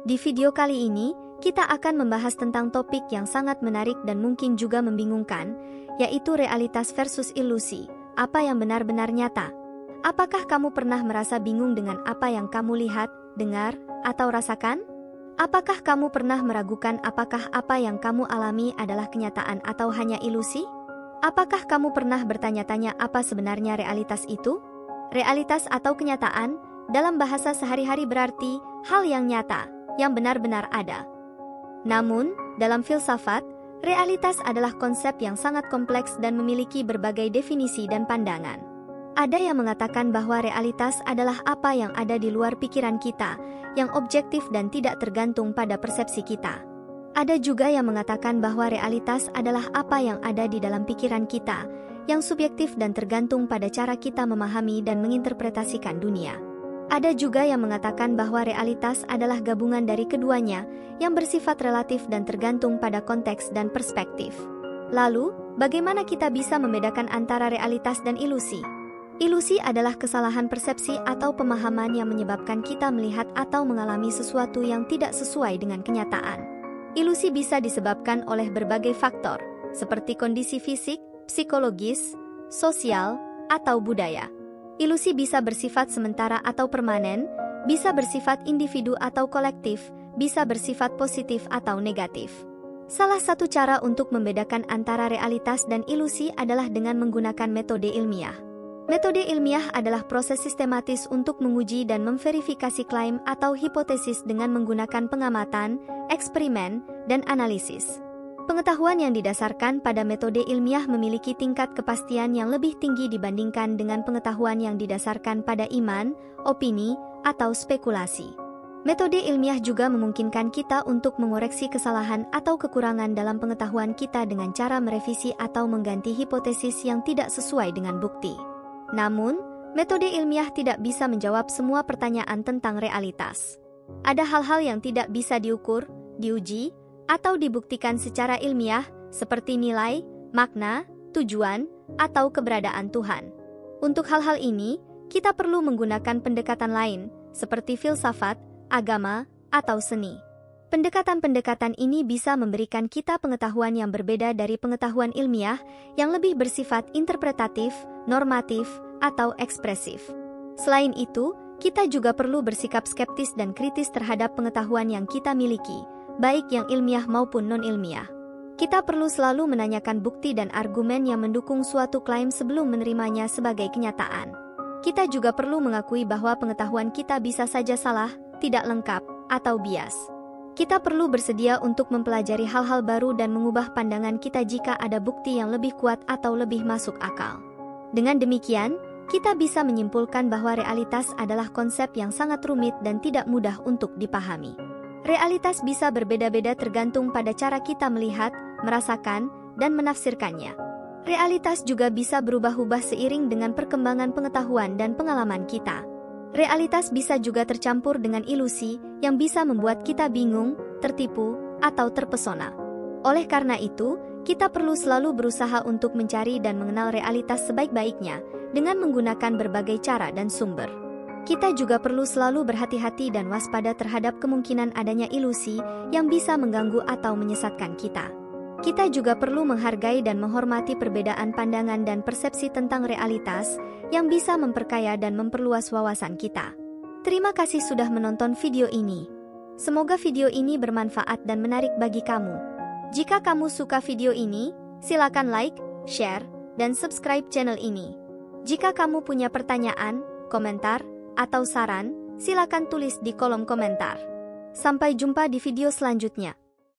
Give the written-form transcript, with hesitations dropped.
Di video kali ini, kita akan membahas tentang topik yang sangat menarik dan mungkin juga membingungkan, yaitu realitas versus ilusi. Apa yang benar-benar nyata? Apakah kamu pernah merasa bingung dengan apa yang kamu lihat, dengar, atau rasakan? Apakah kamu pernah meragukan apakah apa yang kamu alami adalah kenyataan atau hanya ilusi? Apakah kamu pernah bertanya-tanya apa sebenarnya realitas itu? Realitas atau kenyataan, dalam bahasa sehari-hari berarti hal yang nyata, yang benar-benar ada. Namun, dalam filsafat, realitas adalah konsep yang sangat kompleks dan memiliki berbagai definisi dan pandangan. Ada yang mengatakan bahwa realitas adalah apa yang ada di luar pikiran kita, yang objektif dan tidak tergantung pada persepsi kita. Ada juga yang mengatakan bahwa realitas adalah apa yang ada di dalam pikiran kita, yang subjektif dan tergantung pada cara kita memahami dan menginterpretasikan dunia. Ada juga yang mengatakan bahwa realitas adalah gabungan dari keduanya, yang bersifat relatif dan tergantung pada konteks dan perspektif. Lalu, bagaimana kita bisa membedakan antara realitas dan ilusi? Ilusi adalah kesalahan persepsi atau pemahaman yang menyebabkan kita melihat atau mengalami sesuatu yang tidak sesuai dengan kenyataan. Ilusi bisa disebabkan oleh berbagai faktor, seperti kondisi fisik, psikologis, sosial, atau budaya. Ilusi bisa bersifat sementara atau permanen, bisa bersifat individu atau kolektif, bisa bersifat positif atau negatif. Salah satu cara untuk membedakan antara realitas dan ilusi adalah dengan menggunakan metode ilmiah. Metode ilmiah adalah proses sistematis untuk menguji dan memverifikasi klaim atau hipotesis dengan menggunakan pengamatan, eksperimen, dan analisis. Pengetahuan yang didasarkan pada metode ilmiah memiliki tingkat kepastian yang lebih tinggi dibandingkan dengan pengetahuan yang didasarkan pada iman, opini, atau spekulasi. Metode ilmiah juga memungkinkan kita untuk mengoreksi kesalahan atau kekurangan dalam pengetahuan kita dengan cara merevisi atau mengganti hipotesis yang tidak sesuai dengan bukti. Namun, metode ilmiah tidak bisa menjawab semua pertanyaan tentang realitas. Ada hal-hal yang tidak bisa diukur, diuji, atau dibuktikan secara ilmiah, seperti nilai, makna, tujuan, atau keberadaan Tuhan. Untuk hal-hal ini, kita perlu menggunakan pendekatan lain, seperti filsafat, agama, atau seni. Pendekatan-pendekatan ini bisa memberikan kita pengetahuan yang berbeda dari pengetahuan ilmiah, yang lebih bersifat interpretatif, normatif, atau ekspresif. Selain itu, kita juga perlu bersikap skeptis dan kritis terhadap pengetahuan yang kita miliki, baik yang ilmiah maupun non-ilmiah. Kita perlu selalu menanyakan bukti dan argumen yang mendukung suatu klaim sebelum menerimanya sebagai kenyataan. Kita juga perlu mengakui bahwa pengetahuan kita bisa saja salah, tidak lengkap, atau bias. Kita perlu bersedia untuk mempelajari hal-hal baru dan mengubah pandangan kita jika ada bukti yang lebih kuat atau lebih masuk akal. Dengan demikian, kita bisa menyimpulkan bahwa realitas adalah konsep yang sangat rumit dan tidak mudah untuk dipahami. Realitas bisa berbeda-beda tergantung pada cara kita melihat, merasakan, dan menafsirkannya. Realitas juga bisa berubah-ubah seiring dengan perkembangan pengetahuan dan pengalaman kita. Realitas bisa juga tercampur dengan ilusi yang bisa membuat kita bingung, tertipu, atau terpesona. Oleh karena itu, kita perlu selalu berusaha untuk mencari dan mengenal realitas sebaik-baiknya dengan menggunakan berbagai cara dan sumber. Kita juga perlu selalu berhati-hati dan waspada terhadap kemungkinan adanya ilusi yang bisa mengganggu atau menyesatkan kita. Kita juga perlu menghargai dan menghormati perbedaan pandangan dan persepsi tentang realitas yang bisa memperkaya dan memperluas wawasan kita. Terima kasih sudah menonton video ini. Semoga video ini bermanfaat dan menarik bagi kamu. Jika kamu suka video ini, silakan like, share, dan subscribe channel ini. Jika kamu punya pertanyaan, komentar, atau saran, silakan tulis di kolom komentar. Sampai jumpa di video selanjutnya.